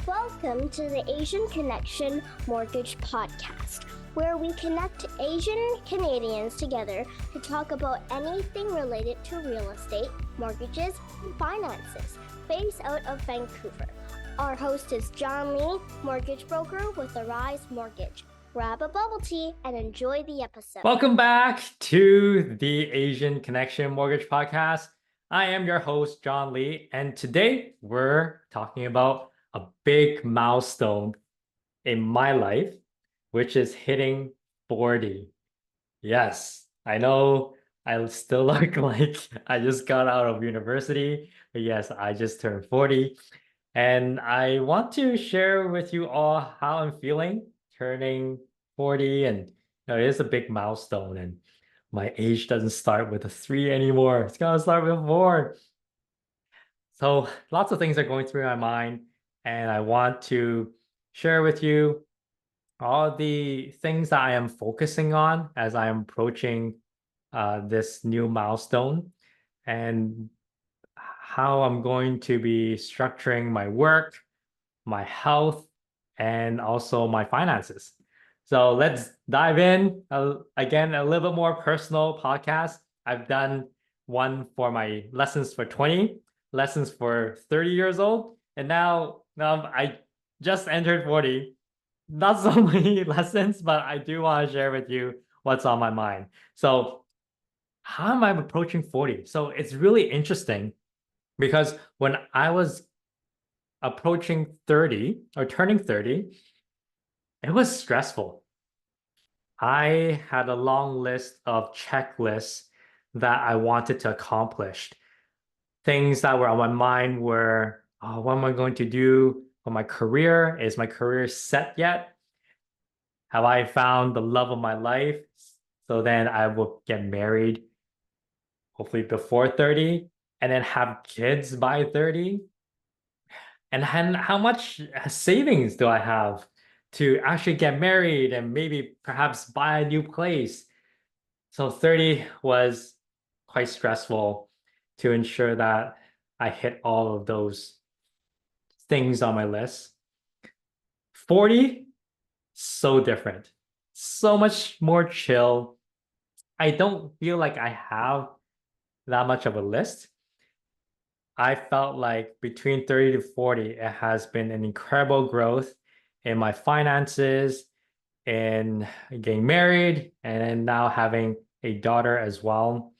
Welcome to the Asian Connection Mortgage Podcast, where we connect Asian Canadians together to talk about anything related to real estate, mortgages, and finances, based out of Vancouver. Our host is John Lee, mortgage broker with Arise Mortgage. Grab a bubble tea and enjoy the episode. Welcome back to the Asian Connection Mortgage Podcast. I am your host, John Lee, and today we're talking about a big milestone in my life, which is hitting 40. Yes, I know I still look like I just got out of university, but yes, I just turned 40. And I want to share with you all how I'm feeling turning 40. And it is a big milestone. And my age doesn't start with a 3 anymore. It's gonna start with 4. So lots of things are going through my mind. And I want to share with you all the things that I am focusing on as I am approaching this new milestone, and how I'm going to be structuring my work, my health, and also my finances. So let's dive in. Again, a little bit more personal podcast. I've done one for my lessons for 20, lessons for 30 years old, and now I just entered 40. Not so many lessons, but I do want to share with you what's on my mind. So how am I approaching 40? So it's really interesting because when I was approaching 30 or turning 30, it was stressful. I had a long list of checklists that I wanted to accomplish. Things that were on my mind were, oh, what am I going to do for my career? Is my career set yet? Have I found the love of my life? So then I will get married, hopefully before 30, and then have kids by 30. And how much savings do I have to actually get married and maybe perhaps buy a new place? So 30 was quite stressful to ensure that I hit all of those things on my list. 40, so different, so much more chill. I don't feel like I have that much of a list. I felt like between 30 to 40, it has been an incredible growth in my finances, in getting married, and now having a daughter as well.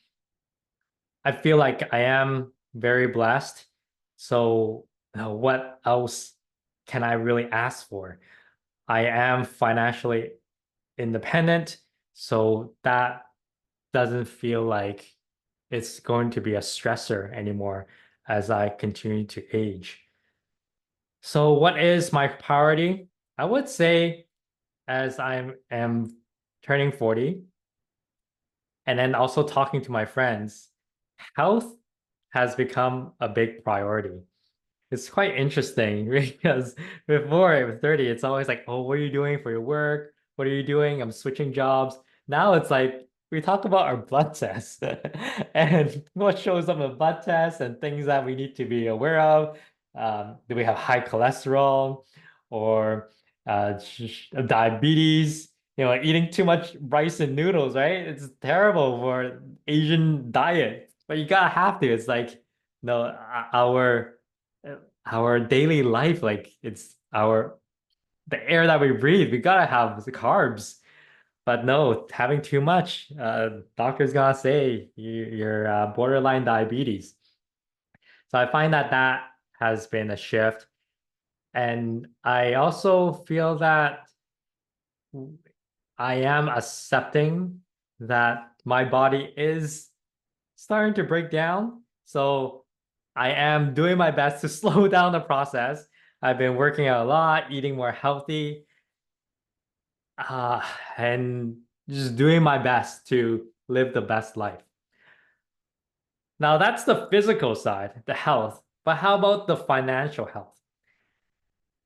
I feel like I am very blessed. So, what else can I really ask for? I am financially independent, so that doesn't feel like it's going to be a stressor anymore as I continue to age. So what is my priority? I would say as I am turning 40 and then also talking to my friends, health has become a big priority. It's quite interesting because before with 30, it's always like, oh, what are you doing for your work? What are you doing? I'm switching jobs. Now it's like we talk about our blood tests and what shows up in blood tests and things that we need to be aware of. Do we have high cholesterol or diabetes? Eating too much rice and noodles, right? It's terrible for Asian diet, but you gotta have to. It's like, no, our daily life, like it's the air that we breathe. We gotta have the carbs. But no, having too much, doctor's gonna say you're borderline diabetes. So I find that that has been a shift. And I also feel that I am accepting that my body is starting to break down. So I am doing my best to slow down the process. I've been working out a lot, eating more healthy, uh, and just doing my best to live the best life. Now, that's the physical side, the health. But how about the financial health?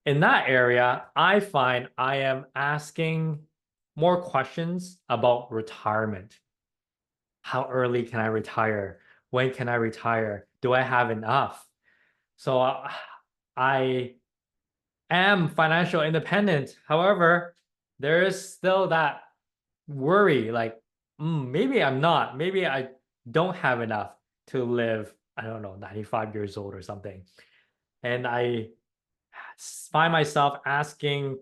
In that area, I find I am asking more questions about retirement. How early can I retire? When can I retire? Do I have enough? So I am financial independent. However, there is still that worry like, maybe I'm not. Maybe I don't have enough to live, I don't know, 95 years old or something. And I find myself asking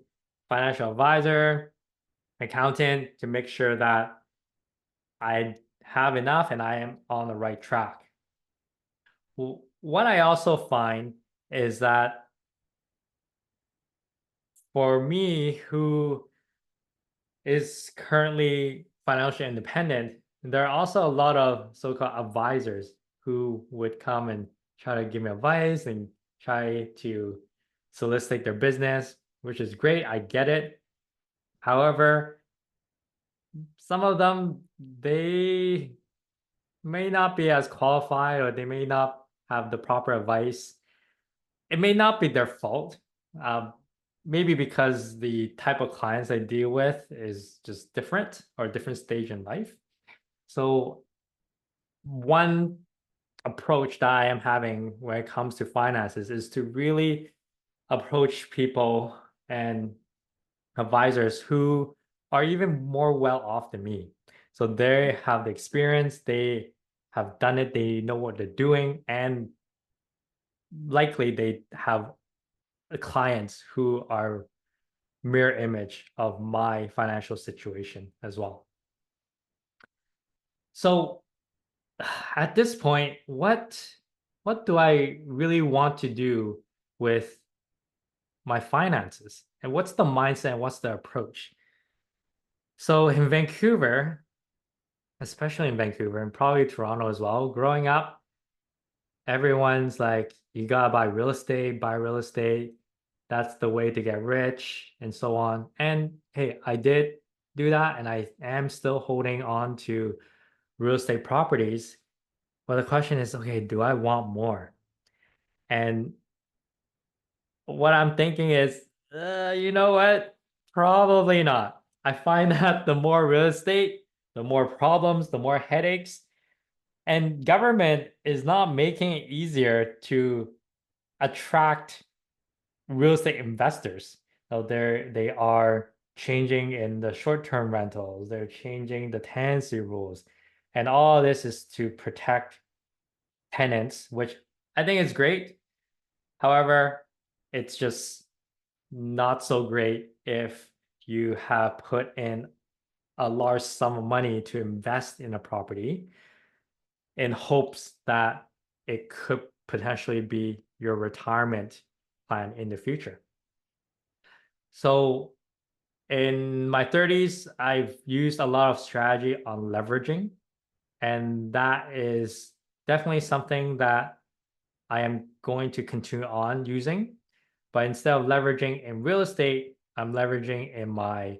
financial advisor, accountant to make sure that I have enough and I am on the right track. What I also find is that for me, who is currently financially independent, there are also a lot of so-called advisors who would come and try to give me advice and try to solicit their business, which is great. I get it. However, some of them, they may not be as qualified or they may not have the proper advice. It may not be their fault. Um, Maybe because the type of clients I deal with is just different or different stage in life. So one approach that I am having when it comes to finances is to really approach people and advisors who are even more well off than me. So they have the experience, they have done it, they know what they're doing, and likely they have clients who are mirror image of my financial situation as well. So at this point, what do I really want to do with my finances? And what's the mindset and what's the approach? So in Vancouver, especially in Vancouver and probably Toronto as well, growing up, everyone's like, you gotta buy real estate. That's the way to get rich and so on. And hey, I did do that and I am still holding on to real estate properties. But the question is, okay, do I want more? And what I'm thinking is, you know what? Probably not. I find that the more real estate, the more problems, the more headaches. And government is not making it easier to attract real estate investors. So they are changing in the short-term rentals, they're changing the tenancy rules. And all this is to protect tenants, which I think is great. However, it's just not so great if you have put in a large sum of money to invest in a property in hopes that it could potentially be your retirement plan in the future. So in my 30s, I've used a lot of strategy on leveraging, and that is definitely something that I am going to continue on using. But instead of leveraging in real estate, I'm leveraging in my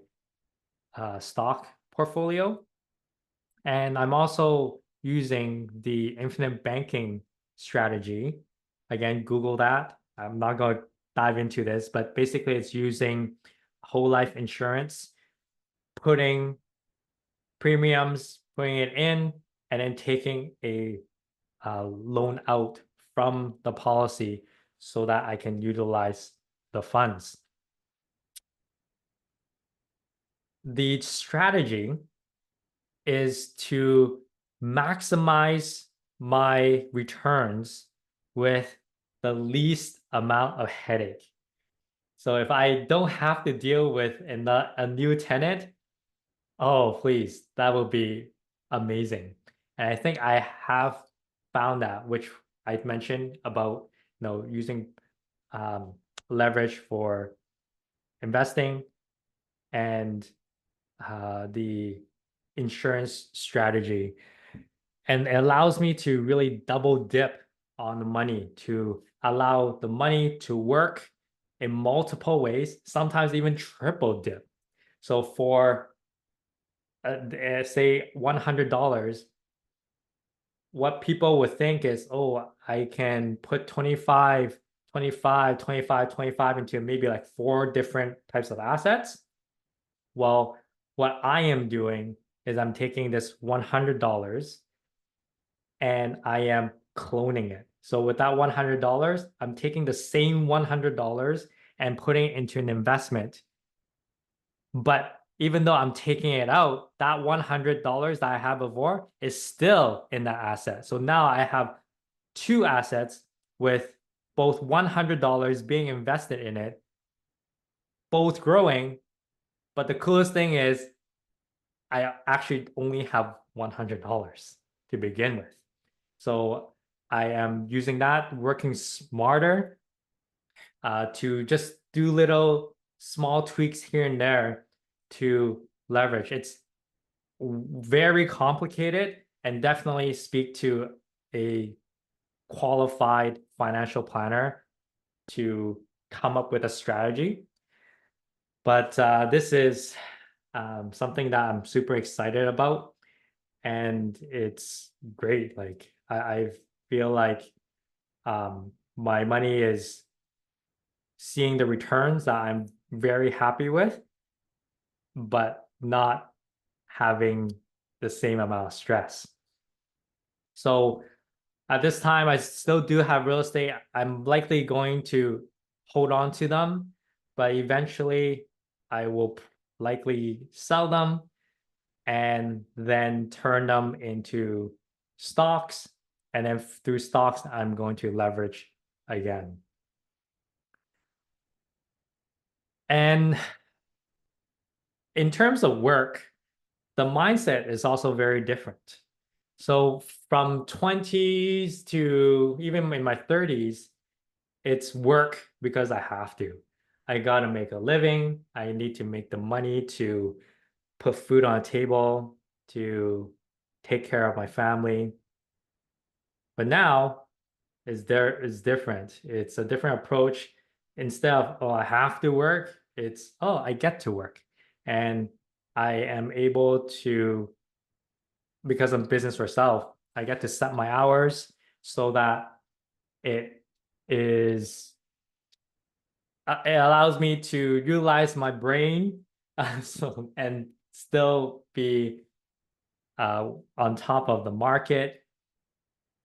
stock portfolio. And I'm also using the infinite banking strategy. Again, Google that. I'm not going to dive into this, but basically it's using whole life insurance, putting premiums, putting it in, and then taking a loan out from the policy so that I can utilize the funds. The strategy is to maximize my returns with the least amount of headache. So if I don't have to deal with a new tenant, oh, please, that would be amazing. And I think I have found that, which I mentioned about, using um, leverage for investing and the insurance strategy. And it allows me to really double dip on the money to allow the money to work in multiple ways, sometimes even triple dip. So for say $100, what people would think is, oh, I can put 25, 25, 25, 25 into maybe like 4 different types of assets. Well, what I am doing is I'm taking this $100 and I am cloning it. So with that $100, I'm taking the same $100 and putting it into an investment. But even though I'm taking it out, that $100 that I had before is still in that asset. So now I have two assets with both $100 being invested in it, both growing. But the coolest thing is I actually only have $100 to begin with. So I am using that, working smarter to just do little small tweaks here and there to leverage. It's very complicated and definitely speak to a qualified financial planner to come up with a strategy. But this is something that I'm super excited about, and it's great. Like I feel like my money is seeing the returns that I'm very happy with, but not having the same amount of stress. So at this time, I still do have real estate. I'm likely going to hold on to them, but eventually I will likely sell them and then turn them into stocks. And then through stocks, I'm going to leverage again. And in terms of work, the mindset is also very different. So from 20s to even in my 30s, it's work because I have to. I got to make a living. I need to make the money to put food on a table, to take care of my family. But now is different. It's a different approach. Instead of, oh, I have to work, it's, oh, I get to work. And I am able to, because I'm business for self, I get to set my hours so that it is it allows me to utilize my brain so and still be on top of the market,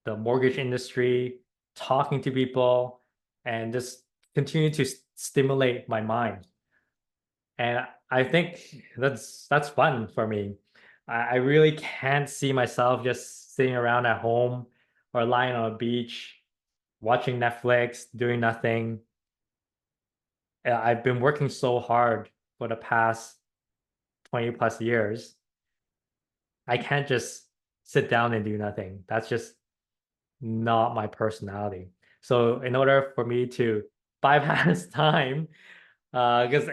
the mortgage industry, talking to people, and just continue to stimulate my mind. And I think that's fun for me. I really can't see myself just sitting around at home or lying on a beach, watching Netflix, doing nothing. I've been working so hard for the past 20 plus years. I can't just sit down and do nothing. That's just not my personality. So in order for me to bypass time, because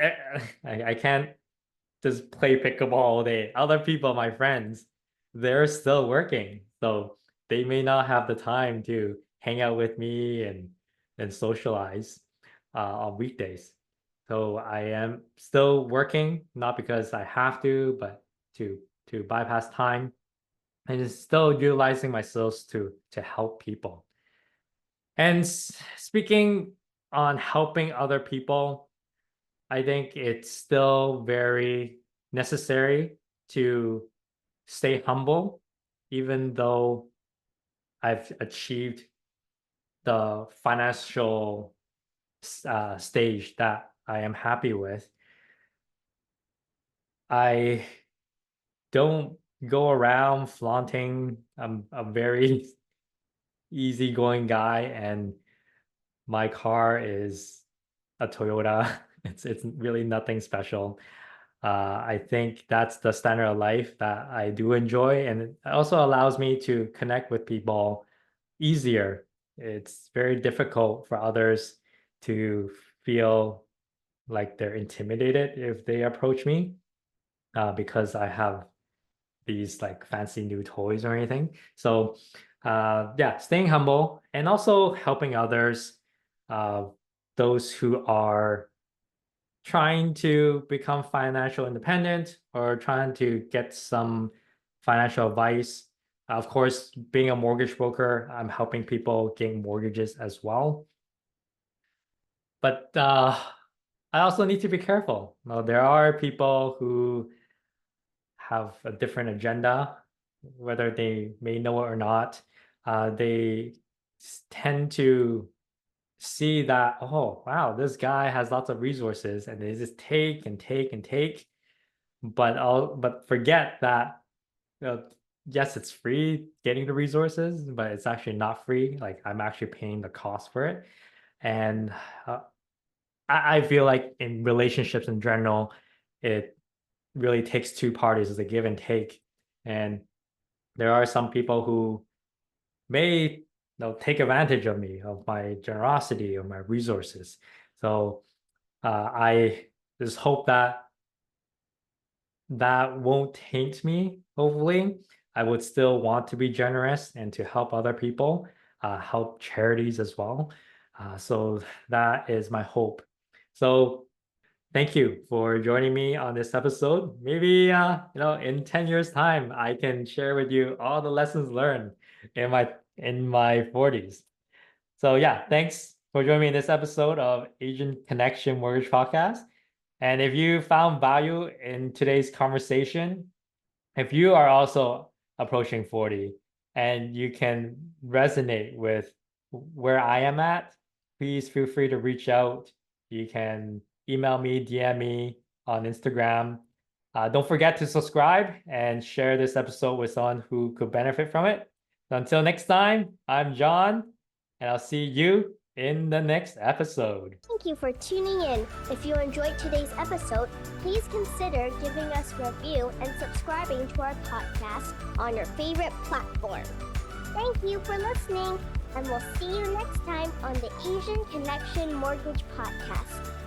I can't just play pickleball all day. Other people, my friends, they're still working. So they may not have the time to hang out with me and socialize on weekdays. So I am still working, not because I have to, but to bypass time and just still utilizing my skills to help people. And speaking on helping other people, I think it's still very necessary to stay humble, even though I've achieved the financial stage that I am happy with. I don't go around flaunting. I'm a very easygoing guy, and my car is a Toyota. It's really nothing special. I think that's the standard of life that I do enjoy, and it also allows me to connect with people easier. It's very difficult for others to feel like they're intimidated if they approach me because I have these like fancy new toys or anything. So yeah, staying humble and also helping others, uh, those who are trying to become financial independent or trying to get some financial advice. Of course, being a mortgage broker, I'm helping people gain mortgages as well. But I also need to be careful. Now, there are people who have a different agenda, whether they may know it or not. They tend to see that, oh, wow, this guy has lots of resources and they just take and take and take. But forget that, yes, it's free getting the resources, but it's actually not free. Like I'm actually paying the cost for it. And uh, I feel like in relationships in general, it really takes two parties as a give and take. And there are some people who may take advantage of me, of my generosity, of my resources. So I just hope that that won't taint me. Hopefully, I would still want to be generous and to help other people, help charities as well. So that is my hope. So thank you for joining me on this episode. Maybe in 10 years' time, I can share with you all the lessons learned in my 40s. So yeah, thanks for joining me in this episode of Asian Connection Mortgage Podcast. And if you found value in today's conversation, if you are also approaching 40 and you can resonate with where I am at, please feel free to reach out. You can email me, DM me on Instagram. Don't forget to subscribe and share this episode with someone who could benefit from it. So until next time, I'm John, and I'll see you in the next episode. Thank you for tuning in. If you enjoyed today's episode, please consider giving us a review and subscribing to our podcast on your favorite platform. Thank you for listening, and we'll see you next time on the Asian Connection Mortgage Podcast.